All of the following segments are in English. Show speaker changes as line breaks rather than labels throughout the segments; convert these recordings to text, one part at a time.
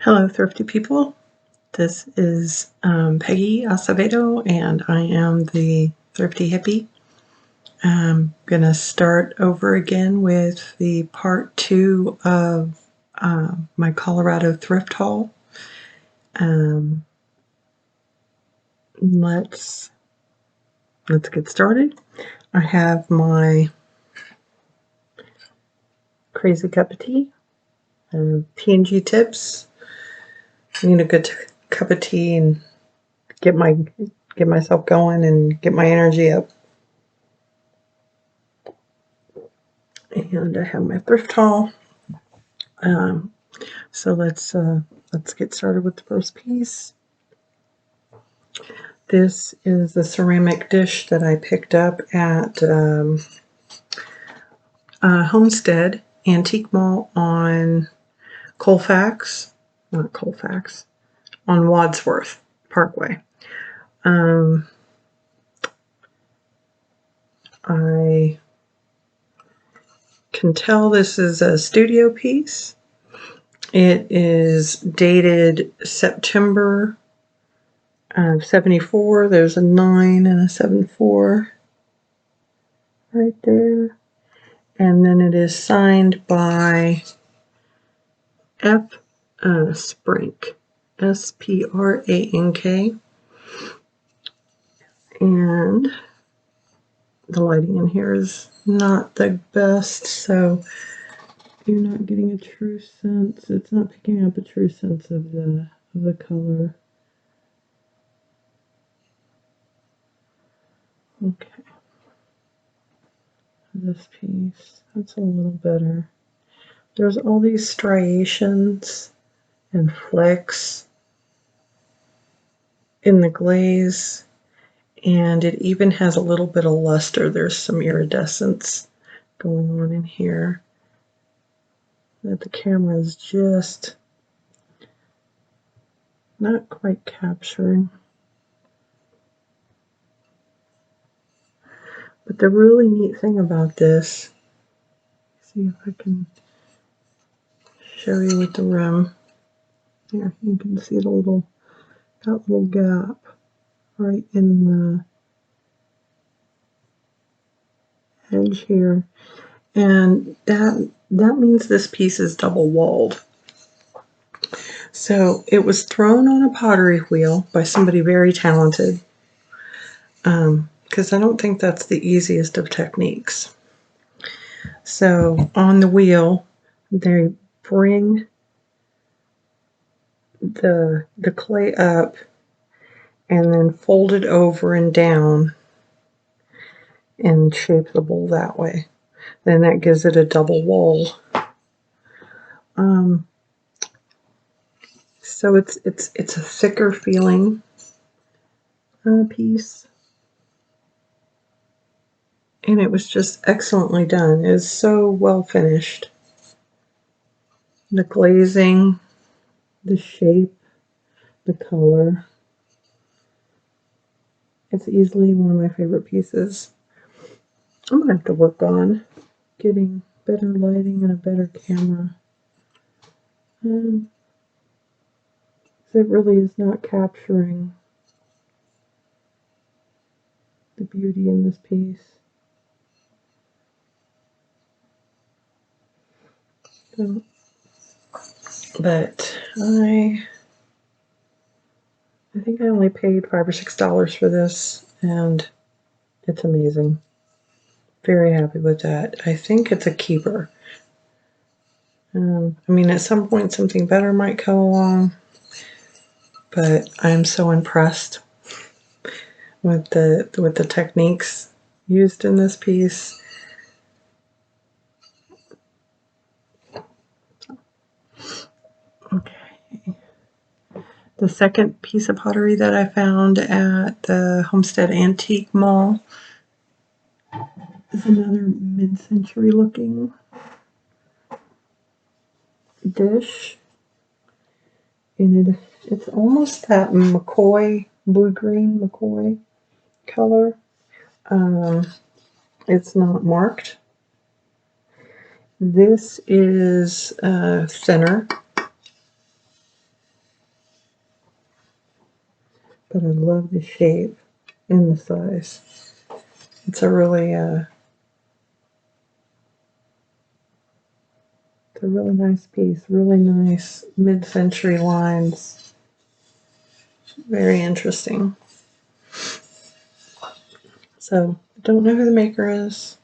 Hello, thrifty people. This is Peggy Acevedo, and I am the Thrifty Hippie. I'm going to start over again with the part 2 of my Colorado thrift haul. Let's get started. I have my crazy cup of tea, P&G tips. I need a good cup of tea and get myself going and get my energy up. And I have my thrift haul. So let's get started with the first piece. This is the ceramic dish that I picked up at Homestead Antique Mall on on Wadsworth Parkway. I can tell this is a studio piece. It is dated September of 74. There's a 9 and a 74 right there. And then it is signed by F. Sprank, S-P-R-A-N-K. And the lighting in here is not the best, so you're not getting a true sense. It's not picking up a true sense of the color. Okay. This piece, that's a little better. There's all these striations and flecks in the glaze, and it even has a little bit of luster. There's some iridescence going on in here that the camera is just not quite capturing. But the really neat thing about this, see if I can show you with the rim. Here, you can see that little gap right in the edge here. And that means this piece is double walled. So it was thrown on a pottery wheel by somebody very talented, because I don't think that's the easiest of techniques. So on the wheel, they bring the clay up and then fold it over and down and shape the bowl that way. Then that gives it a double wall. So it's a thicker feeling piece, and it was just excellently done. It is so well finished. The glazing, the shape, the color. It's easily one of my favorite pieces. I'm gonna have to work on getting better lighting and a better camera. It really is not capturing the beauty in this piece. So, but I think I only paid $5 or $6 for this, and it's amazing. Very happy with that. I think it's a keeper. I mean, at some point something better might come along, but I'm so impressed with the techniques used in this piece. Okay. The second piece of pottery that I found at the Homestead Antique Mall is another mid-century looking dish. And it's almost that McCoy, blue-green McCoy color. It's not marked. This is thinner. but I love the shape and the size. It's a really it's a really nice piece, really nice mid-century lines. Very interesting. So, don't know who the maker is.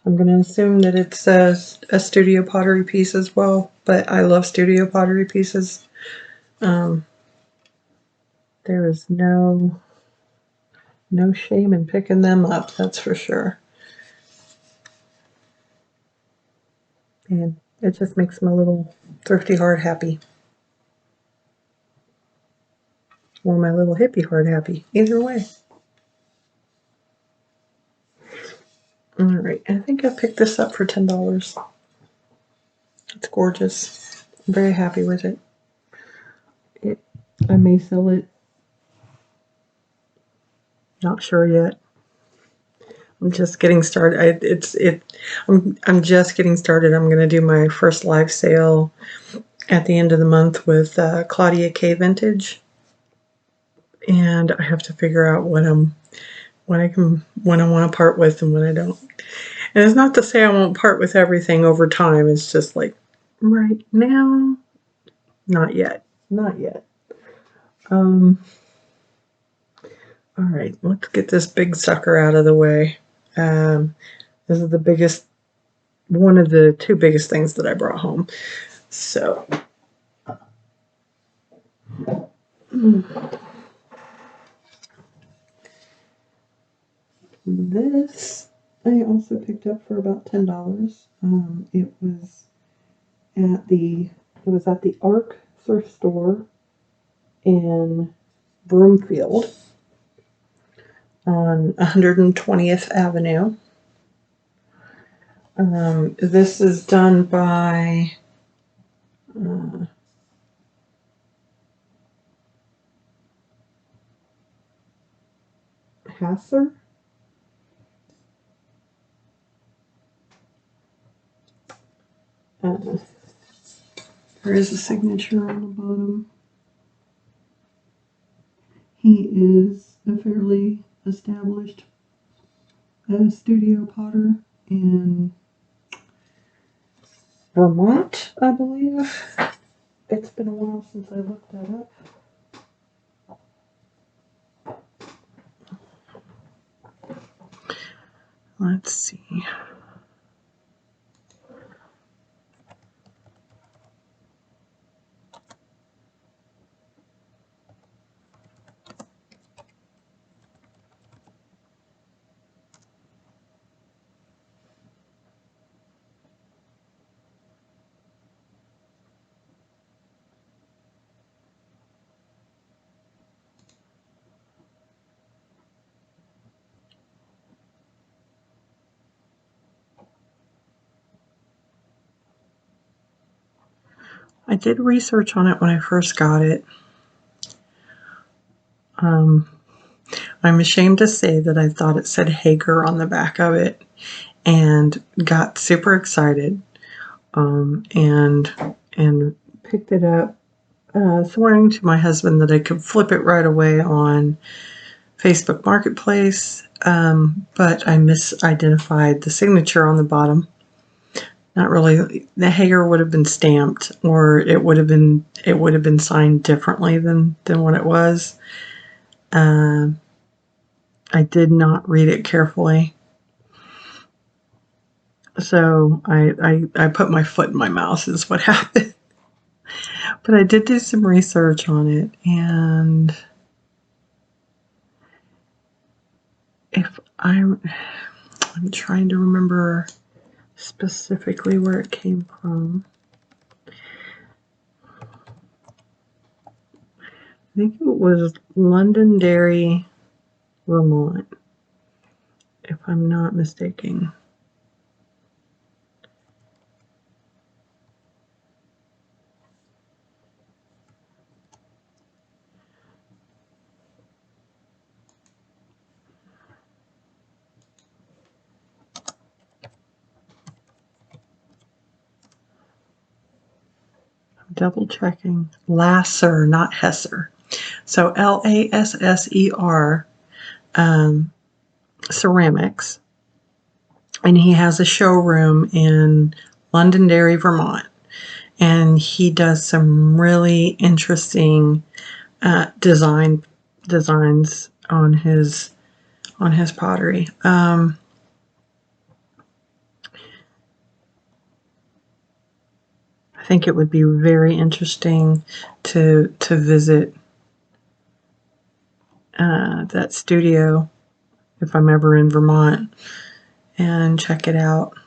I'm going to assume that it's a studio pottery piece as well, but I love studio pottery pieces. There is no shame in picking them up, that's for sure. And it just makes my little thrifty heart happy. Or my little hippie heart happy. Either way. Alright, I think I picked this up for $10. It's gorgeous. I'm very happy with it. I may sell it. Not sure yet. I'm just getting started. I'm just getting started. I'm going to do my first live sale at the end of the month with Claudia K Vintage, and I have to figure out when I want to part with and when I don't. And it's not to say I won't part with everything over time. It's just like right now, not yet, not yet. All right, let's get this big sucker out of the way. This is the biggest, one of the two biggest things that I brought home. So, this I also picked up for about $10. It was at the Arc thrift store in Broomfield on 120th Avenue. This is done by Hasser. There is a signature on the bottom. He is a fairly established studio potter in Vermont, I believe. It's been a while since I looked that up. Let's see. I did research on it when I first got it. I'm ashamed to say that I thought it said Hager on the back of it and got super excited and picked it up, swearing to my husband that I could flip it right away on Facebook Marketplace, but I misidentified the signature on the bottom. Not really. The Hager would have been stamped, or it would have been signed differently than what it was. I did not read it carefully, so I put my foot in my mouth is what happened. But I did do some research on it, and if I'm trying to remember specifically where it came from. I think it was Londonderry, Vermont, if I'm not mistaken. I'm double checking. Lasser, not Hesser. So Lasser Ceramics, and he has a showroom in Londonderry, Vermont, and he does some really interesting designs on his pottery. I think it would be very interesting to visit that studio if I'm ever in Vermont and check it out.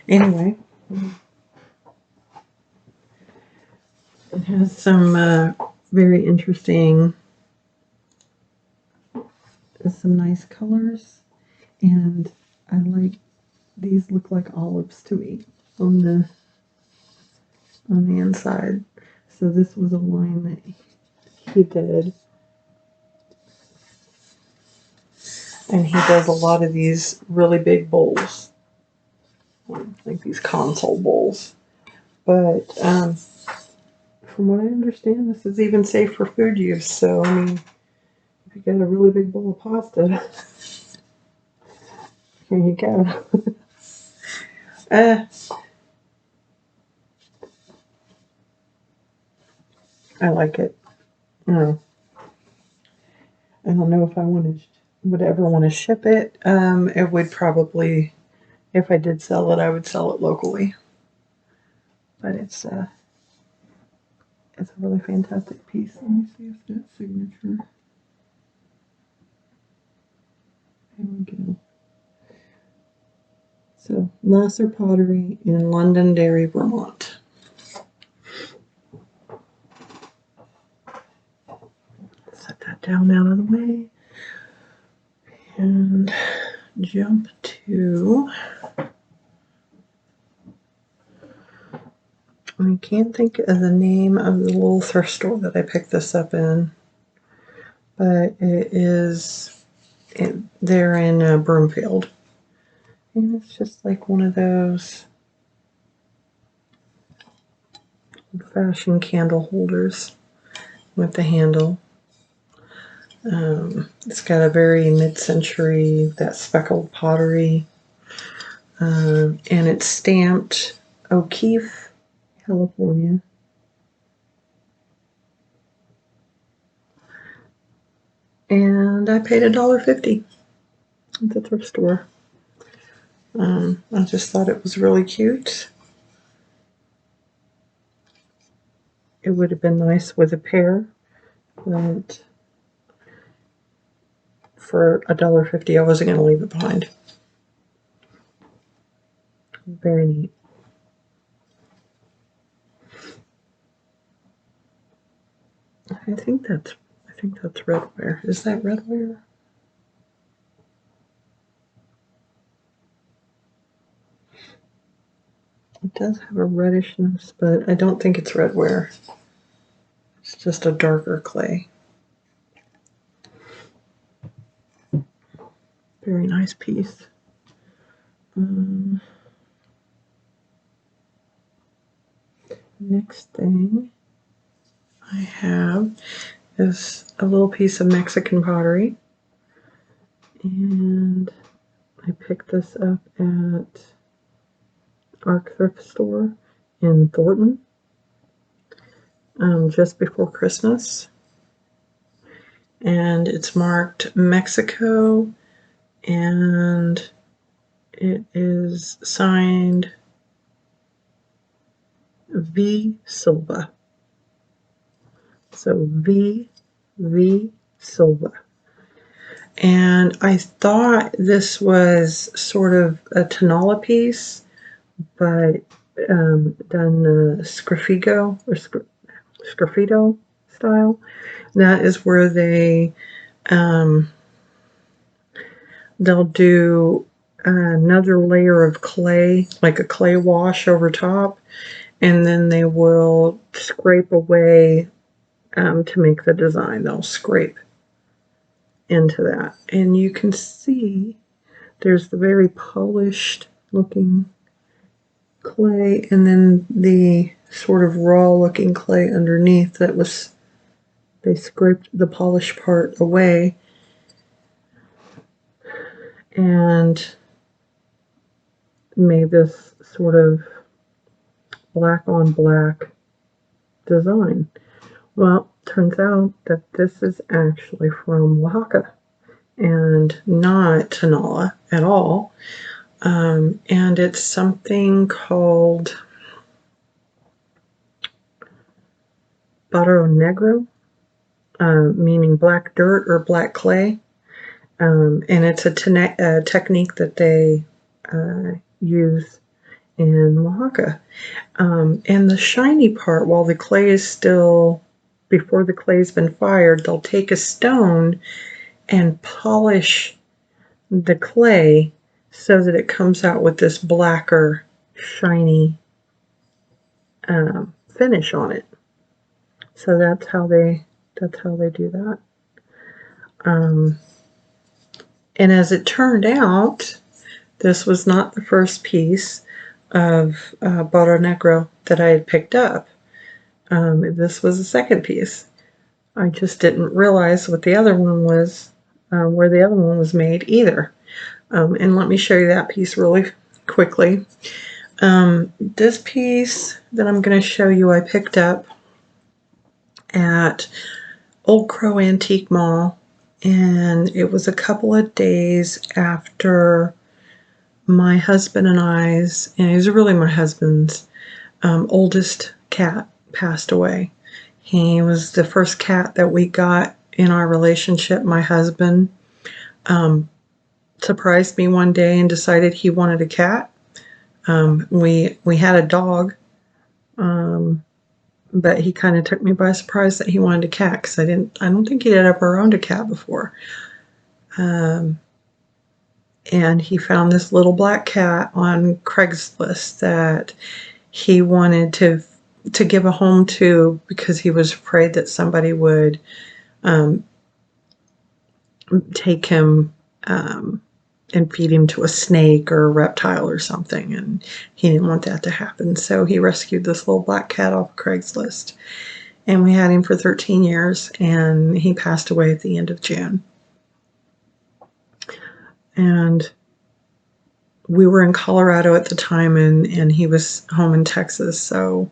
Anyway, it has some very interesting, some nice colors, and I like these. Look like olives to me on the inside. So this was a line that he did. And he does a lot of these really big bowls, like these console bowls. But from what I understand, this is even safe for food use. So, I mean, if you get a really big bowl of pasta, here you go. I like it. I don't know if I would ever want to ship it. It would probably, if I did sell it, I would sell it locally. But it's a really fantastic piece. Let me see if that signature. There we go. So, Lasser Pottery in Londonderry, Vermont. Set that down out of the way. And jump to... I can't think of the name of the little thrift store that I picked this up in. But it is... they're in Broomfield. And it's just like one of those old-fashioned candle holders with the handle. It's got a very mid-century, that speckled pottery. And it's stamped O'Keeffe, California. And I paid $1.50 at the thrift store. I just thought it was really cute. It would have been nice with a pair, but for $1.50 I wasn't going to leave it behind. Very neat. I think that's redware. Is that redware? It does have a reddishness, but I don't think it's redware. It's just a darker clay. Very nice piece. Next thing I have is a little piece of Mexican pottery. And I picked this up at our thrift store in Thornton just before Christmas. And it's marked Mexico, and it is signed V. Silva. So V. Silva. And I thought this was sort of a Tanola piece, but done sgraffito or sgraffito style. That is where they'll do another layer of clay, like a clay wash over top, and then they will scrape away to make the design. They'll scrape into that, and you can see there's the very polished looking clay, and then the sort of raw looking clay underneath that They scraped the polished part away and made this sort of black on black design. Well, turns out that this is actually from Oaxaca and not Tonala at all. And it's something called Barro Negro, meaning black dirt or black clay. And it's a technique that they use in Oaxaca. And the shiny part, while the clay is still, before the clay's been fired, they'll take a stone and polish the clay so that it comes out with this blacker, shiny finish on it. So that's how they do that. And as it turned out, this was not the first piece of Barro Negro that I had picked up. This was the second piece. I just didn't realize what the other one was, where the other one was made either. And let me show you that piece really quickly. This piece that I'm going to show you I picked up at Old Crow Antique Mall, and it was a couple of days after my husband and I's, and it was really my husband's oldest cat passed away. He was the first cat that we got in our relationship. My husband surprised me one day and decided he wanted a cat. We had a dog, but he kind of took me by surprise that he wanted a cat, because I don't think he'd ever owned a cat before. And he found this little black cat on Craigslist that he wanted to give a home to, because he was afraid that somebody would take him and feed him to a snake or a reptile or something, and he didn't want that to happen. So he rescued this little black cat off of Craigslist, and we had him for 13 years, and he passed away at the end of June. And we were in Colorado at the time, and he was home in Texas, so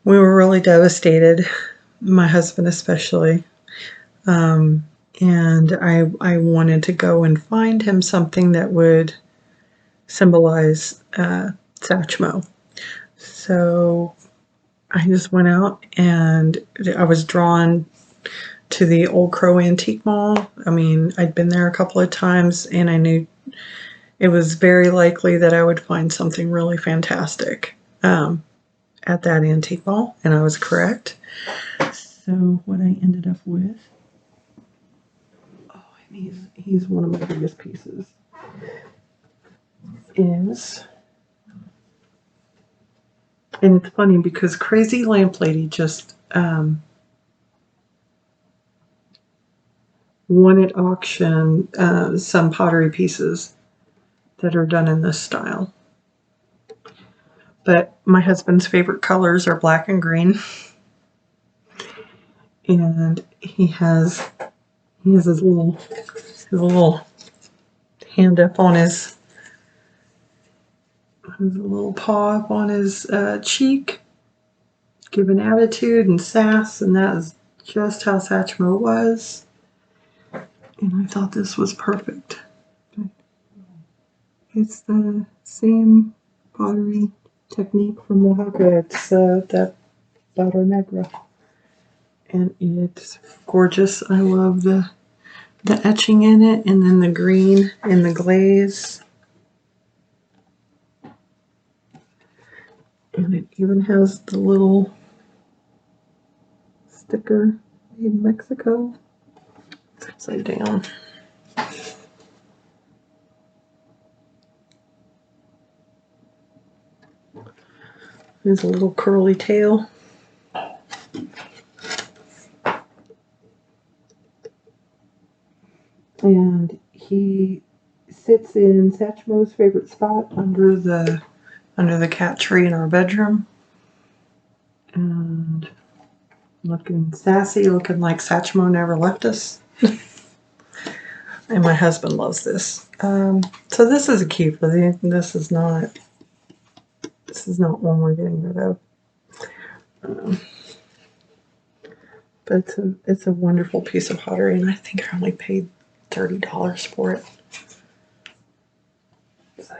we were really devastated, my husband especially. And I wanted to go and find him something that would symbolize Satchmo. So I just went out, and I was drawn to the Old Crow Antique Mall. I mean, I'd been there a couple of times, and I knew it was very likely that I would find something really fantastic at that antique mall, and I was correct. So what I ended up with, he's one of my biggest pieces, is, and it's funny because Crazy Lamp Lady just won at auction some pottery pieces that are done in this style. But my husband's favorite colors are black and green, and he has his little hand up on his little paw up on his cheek, giving attitude and sass, and that is just how Satchmo was. And I thought this was perfect. It's the same pottery technique from Oaxaca. It's that Barro Negro, and it's gorgeous. I love the etching in it, and then the green and the glaze. And it even has the little sticker made in Mexico. It's upside down. There's a little curly tail. And he sits in Satchmo's favorite spot under the cat tree in our bedroom. And Looking sassy, looking like Satchmo never left us. And my husband loves this. So this is a keeper. This is not one we're getting rid of. But it's a wonderful piece of pottery, and I think I only paid $30 for it. So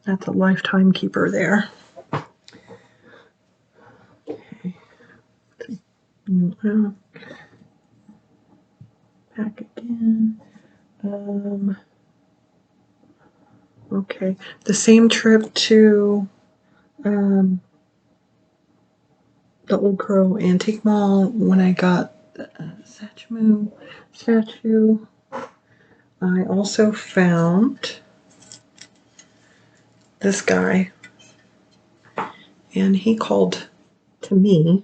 that's a lifetime keeper there. Okay. Back again. Okay, the same trip to the Old Crow Antique Mall when I got the Satchmo Statue. I also found this guy, and he called to me.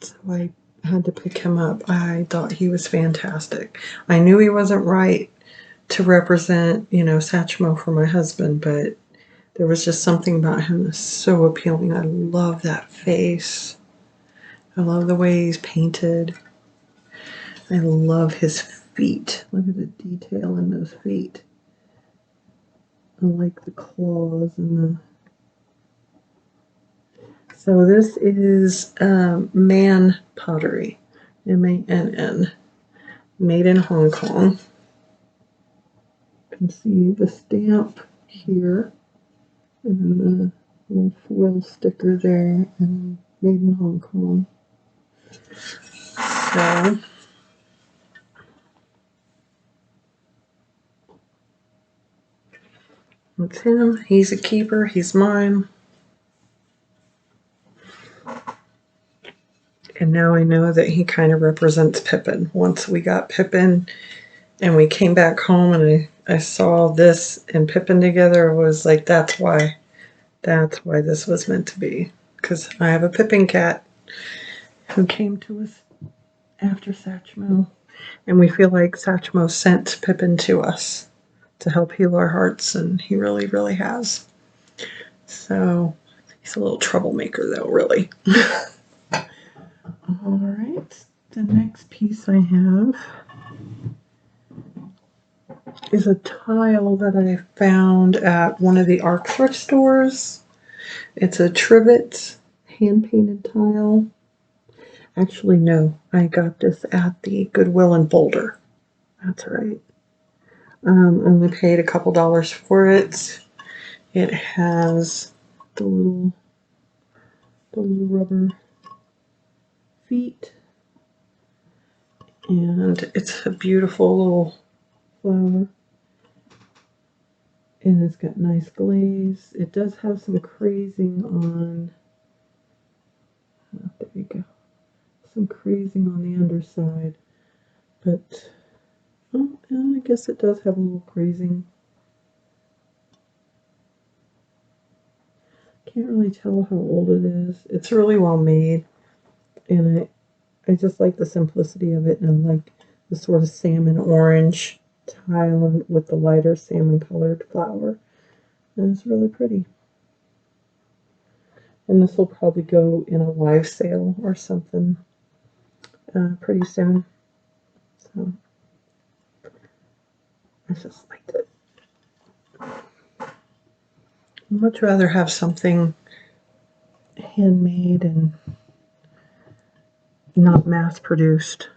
So I had to pick him up. I thought he was fantastic. I knew he wasn't right to represent, Satchmo for my husband, but there was just something about him that's so appealing. I love that face. I love the way he's painted. I love his feet. Look at the detail in those feet. I like the claws and the... So this is Man Pottery, M-A-N-N, made in Hong Kong. You can see the stamp here, and then the little foil sticker there, and made in Hong Kong. So that's him. He's a keeper. He's mine. And now I know that he kind of represents Pippin. Once we got Pippin and we came back home and I saw this and Pippin together, I was like, that's why this was meant to be. Because I have a Pippin cat who came to us after Satchmo. And we feel like Satchmo sent Pippin to us to help heal our hearts. And he really, really has. So he's a little troublemaker though, really. All right, the next piece I have is a tile that I found at one of the ARC thrift stores. It's a Trivet hand-painted tile. Actually, no, I got this at the Goodwill in Boulder. That's right. Only paid a couple dollars for it. It has the little rubber feet. And it's a beautiful little flower. And it's got nice glaze. It does have some crazing on, there you go, some crazing on the underside. But, oh, I guess it does have a little crazing. Can't really tell how old it is. It's really well made. And I just like the simplicity of it, and I like the sort of salmon orange tile with the lighter salmon colored flower. And it's really pretty. And this will probably go in a live sale or something pretty soon. So I just liked it. I'd much rather have something handmade and not mass produced,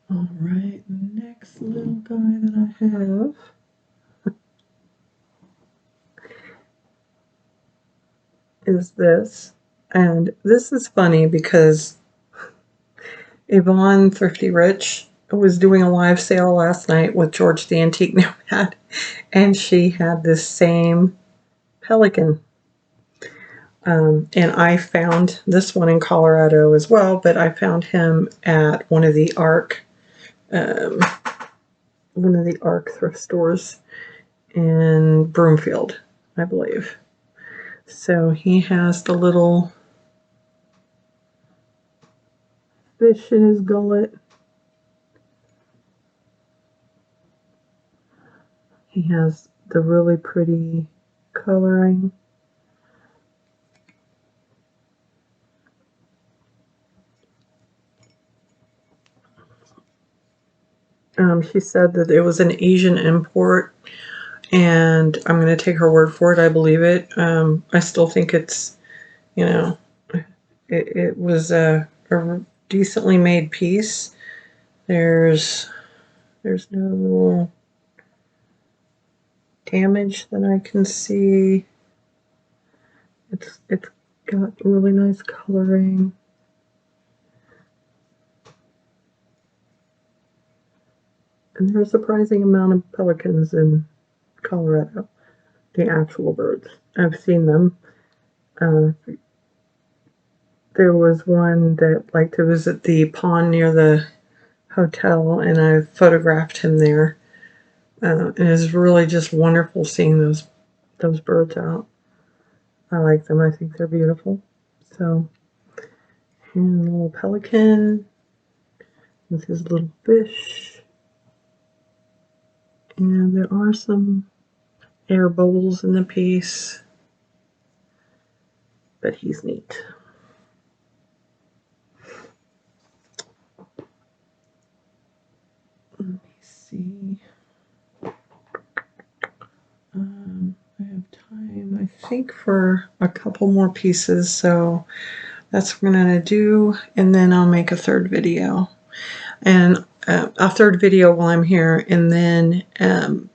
All right, the next little guy that I have is this. And this is funny because Yvonne Thrifty Rich was doing a live sale last night with George the Antique Nomad, and she had this same pelican. And I found this one in Colorado as well, but I found him at one of the ARC thrift stores in Broomfield, I believe. So he has the little fish in his gullet. He has the really pretty coloring. She said that it was an Asian import, and I'm going to take her word for it. I believe it. I still think it's, you know, it was a decently made piece. There's no damage that I can see. It's got really nice coloring. And there's a surprising amount of pelicans in Colorado, the actual birds. I've seen them. There was one that liked to visit the pond near the hotel, and I photographed him there. And it's really just wonderful seeing those birds out. I like them. I think they're beautiful. So, and a little pelican with his little fish. And there are some air bubbles in the piece, but he's neat. Let me see. I have time, I think, for a couple more pieces, so that's what I'm going to do, and then I'll make a third video. And a third video while I'm here, and then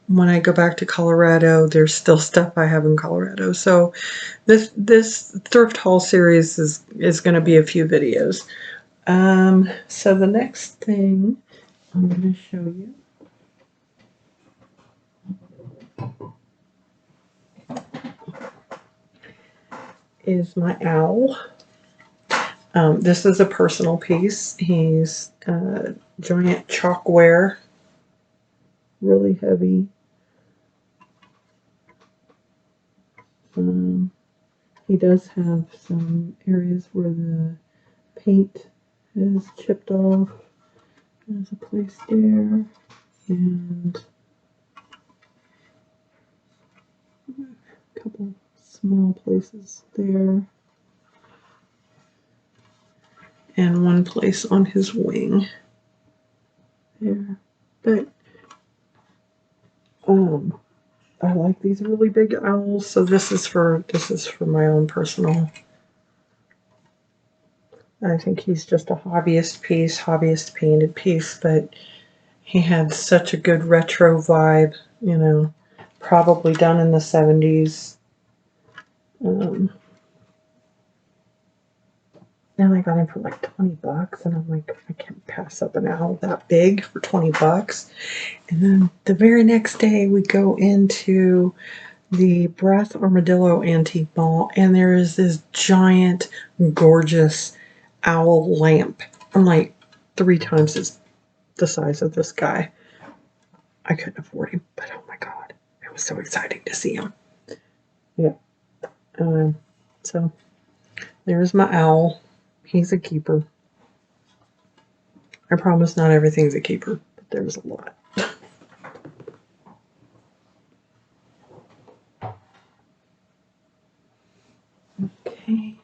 when I go back to Colorado, there's still stuff I have in Colorado. So this thrift haul series is going to be a few videos. So the next thing I'm going to show you is my owl. This is a personal piece. He's giant chalkware, really heavy. He does have some areas where the paint is chipped off. There's a place there, and a couple small places there, and one place on his wing there. But I like these really big owls, so this is for my own personal. I think he's just a hobbyist piece, hobbyist painted piece, but he had such a good retro vibe, you know, probably done in the 70s. And I got him for like 20 bucks, and I'm like, I can't pass up an owl that big for 20 bucks. And then the very next day, we go into the Brass Armadillo Antique Mall, and there is this giant, gorgeous owl lamp. I'm like 3 times the size of this guy. I couldn't afford him, but oh my god, it was so exciting to see him. Yeah. So there's my owl. He's a keeper. I promise not everything's a keeper, but there's a lot. Okay,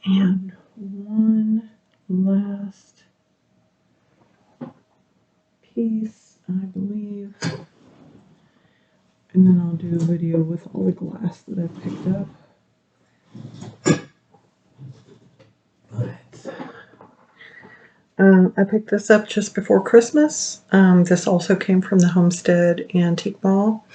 and one last piece, I believe. And then I'll do a video with all the glass that I picked up. I picked this up just before Christmas. This also came from the Homestead Antique Mall.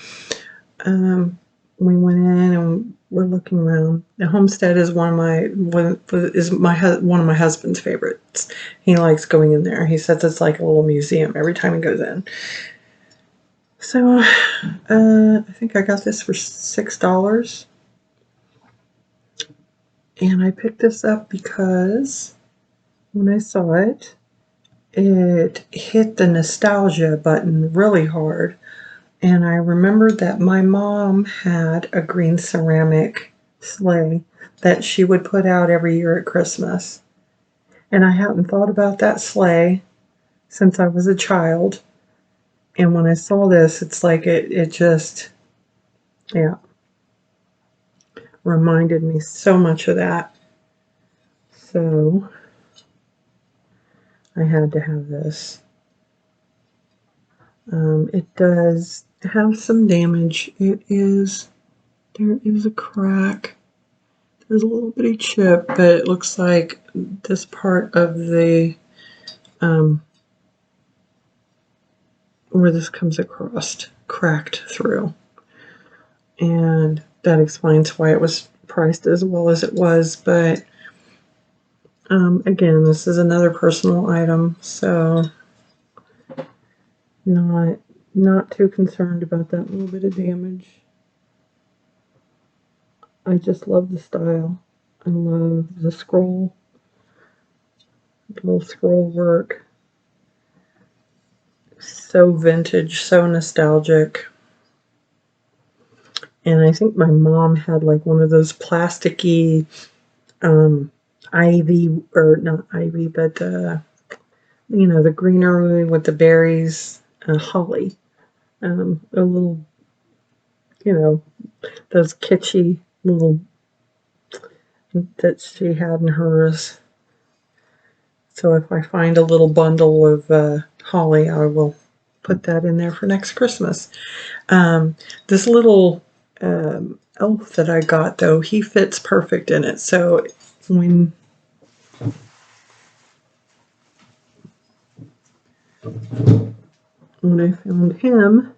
We went in and we're looking around. The Homestead is one of my husband's favorites. He likes going in there. He says it's like a little museum every time he goes in. So I think I got this for $6. And I picked this up because when I saw it, it hit the nostalgia button really hard. And I remembered that my mom had a green ceramic sleigh that she would put out every year at Christmas. And I hadn't thought about that sleigh since I was a child. And when I saw this, it's like it just, yeah, reminded me so much of that. So I had to have this. It does have some damage. There is a crack. There's a little bitty chip, but it looks like this part of the, where this comes across, cracked through. And that explains why it was priced as well as it was. But again, this is another personal item, so not too concerned about that little bit of damage. I just love the style. I love the scroll, little scroll work. So vintage, so nostalgic. And I think my mom had like one of those plasticky ivy, or not ivy, but you know, the greenery with the berries, holly. A little, you know, those kitschy little that she had in hers. So if I find a little bundle of holly, I will put that in there for next Christmas. This little elf that I got, though, he fits perfect in it. So when I found him,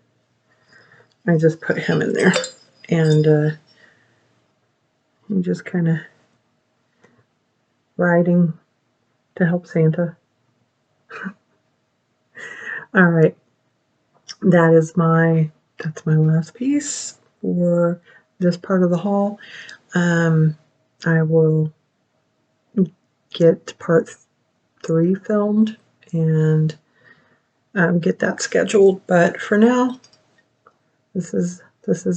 I just put him in there. And I'm just kind of riding to help Santa. All right, that's my last piece for this part of the haul. I will get part 3 filmed and get that scheduled. But for now, this is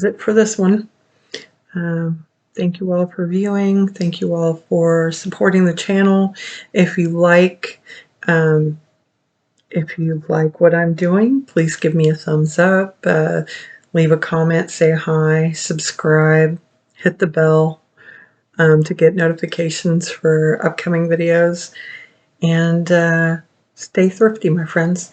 it for this one. Thank you all for viewing. Thank you all for supporting the channel. If you like what I'm doing, please give me a thumbs up. Leave a comment, say hi, subscribe, hit the bell to get notifications for upcoming videos. And stay thrifty, my friends.